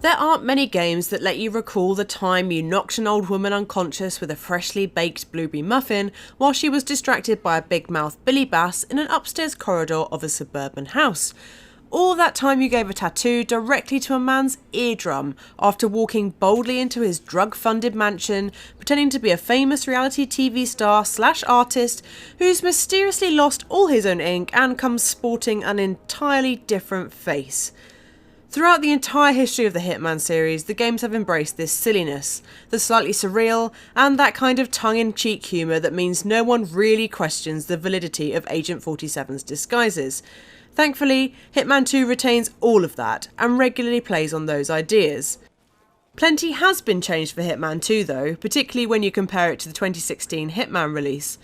There aren't many games that let you recall the time you knocked an old woman unconscious with a freshly baked blueberry muffin while she was distracted by a big-mouthed Billy Bass in an upstairs corridor of a suburban house. Or that time you gave a tattoo directly to a man's eardrum after walking boldly into his drug-funded mansion, pretending to be a famous reality TV star / artist who's mysteriously lost all his own ink and comes sporting an entirely different face. Throughout the entire history of the Hitman series, the games have embraced this silliness, the slightly surreal, and that kind of tongue-in-cheek humour that means no one really questions the validity of Agent 47's disguises. Thankfully, Hitman 2 retains all of that, and regularly plays on those ideas. Plenty has been changed for Hitman 2 though, particularly when you compare it to the 2016 Hitman release.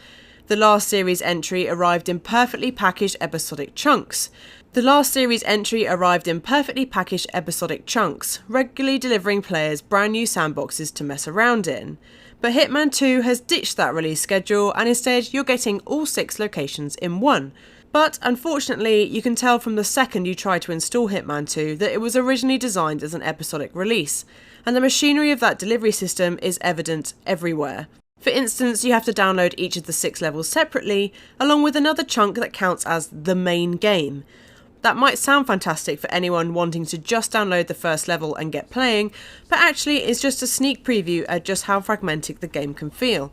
The last series entry arrived in perfectly packaged episodic chunks, regularly delivering players brand new sandboxes to mess around in. But Hitman 2 has ditched that release schedule, and instead you're getting all 6 locations in one. But unfortunately, you can tell from the second you try to install Hitman 2 that it was originally designed as an episodic release, and the machinery of that delivery system is evident everywhere. For instance, you have to download each of the 6 levels separately, along with another chunk that counts as the main game. That might sound fantastic for anyone wanting to just download the first level and get playing, but actually it's just a sneak preview at just how fragmented the game can feel.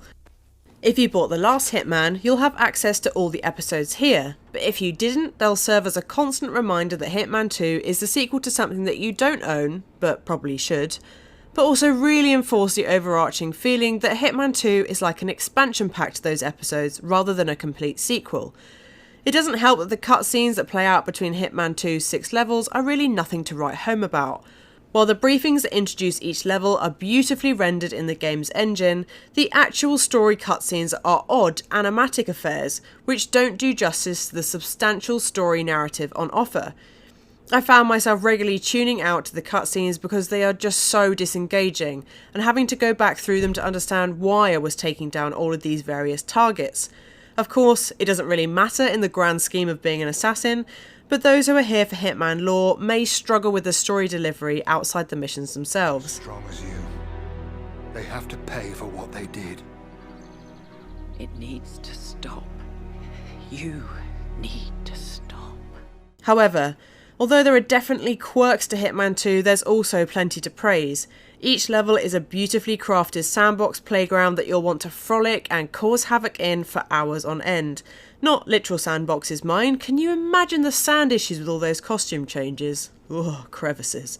If you bought the last Hitman, you'll have access to all the episodes here, but if you didn't, they'll serve as a constant reminder that Hitman 2 is the sequel to something that you don't own, but probably should, but also really enforce the overarching feeling that Hitman 2 is like an expansion pack to those episodes rather than a complete sequel. It doesn't help that the cutscenes that play out between Hitman 2's 6 levels are really nothing to write home about. While the briefings that introduce each level are beautifully rendered in the game's engine, the actual story cutscenes are odd, animatic affairs, which don't do justice to the substantial story narrative on offer. I found myself regularly tuning out to the cutscenes because they are just so disengaging, and having to go back through them to understand why I was taking down all of these various targets. Of course, it doesn't really matter in the grand scheme of being an assassin, but those who are here for Hitman lore may struggle with the story delivery outside the missions themselves. Strong as you. They have to pay for what they did. It needs to stop. You need to stop. However, although there are definitely quirks to Hitman 2, there's also plenty to praise. Each level is a beautifully crafted sandbox playground that you'll want to frolic and cause havoc in for hours on end. Not literal sandboxes, mind. Can you imagine the sand issues with all those costume changes? Ugh, crevices.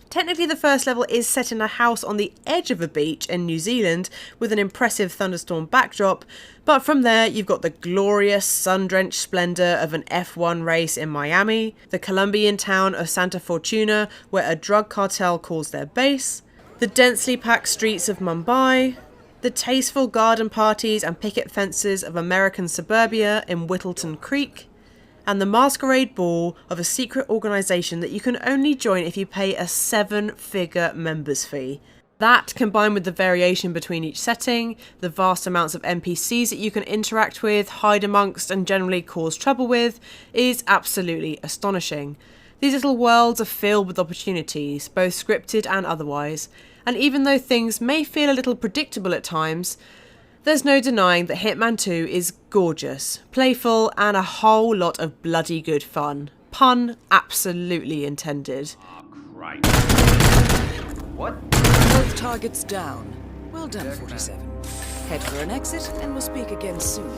Technically the first level is set in a house on the edge of a beach in New Zealand with an impressive thunderstorm backdrop, but from there you've got the glorious sun-drenched splendour of an F1 race in Miami, the Colombian town of Santa Fortuna where a drug cartel calls their base, the densely packed streets of Mumbai, the tasteful garden parties and picket fences of American suburbia in Whittleton Creek, and the masquerade ball of a secret organisation that you can only join if you pay a 7-figure members fee. That, combined with the variation between each setting, the vast amounts of NPCs that you can interact with, hide amongst and generally cause trouble with, is absolutely astonishing. These little worlds are filled with opportunities, both scripted and otherwise, and even though things may feel a little predictable at times, there's no denying that Hitman 2 is gorgeous, playful, and a whole lot of bloody good fun. Pun absolutely intended. Right. What? Both targets down. Well done, 47. Head for an exit, and we'll speak again soon.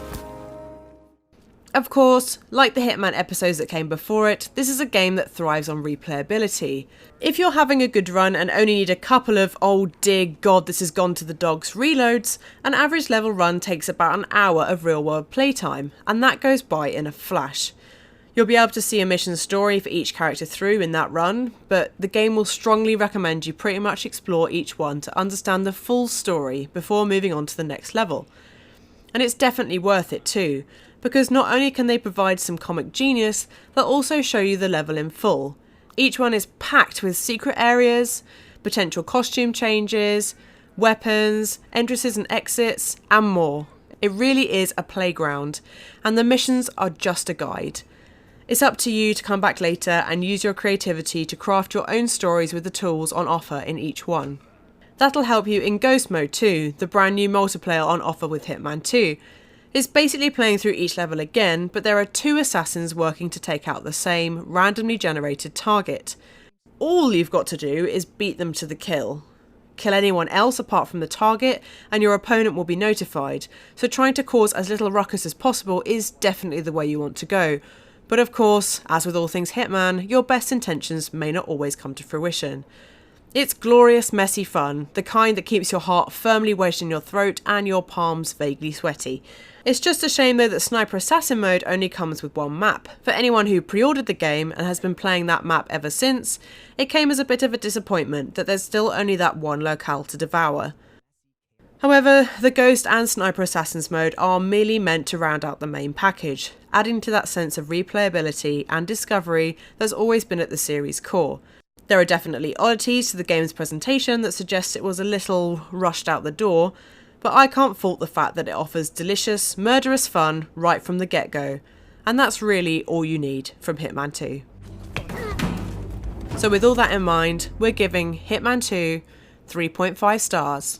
Of course, like the Hitman episodes that came before it, this is a game that thrives on replayability. If you're having a good run and only need a couple of "oh dear god, this has gone to the dogs" reloads, an average level run takes about an hour of real-world playtime, and that goes by in a flash. You'll be able to see a mission story for each character through in that run, but the game will strongly recommend you pretty much explore each one to understand the full story before moving on to the next level. And it's definitely worth it too, because not only can they provide some comic genius, they'll also show you the level in full. Each one is packed with secret areas, potential costume changes, weapons, entrances and exits, and more. It really is a playground, and the missions are just a guide. It's up to you to come back later and use your creativity to craft your own stories with the tools on offer in each one. That'll help you in Ghost Mode too, the brand new multiplayer on offer with Hitman 2. It's basically playing through each level again, but there are 2 assassins working to take out the same randomly generated target. All you've got to do is beat them to the kill. Kill anyone else apart from the target and your opponent will be notified, so trying to cause as little ruckus as possible is definitely the way you want to go. But of course, as with all things Hitman, your best intentions may not always come to fruition. It's glorious, messy fun, the kind that keeps your heart firmly wedged in your throat and your palms vaguely sweaty. It's just a shame though that Sniper Assassin mode only comes with one map. For anyone who pre-ordered the game and has been playing that map ever since, it came as a bit of a disappointment that there's still only that one locale to devour. However, the Ghost and Sniper Assassins mode are merely meant to round out the main package, adding to that sense of replayability and discovery that's always been at the series' core. There are definitely oddities to the game's presentation that suggest it was a little rushed out the door, but I can't fault the fact that it offers delicious, murderous fun right from the get-go, and that's really all you need from Hitman 2. So with all that in mind, we're giving Hitman 2 3.5 stars.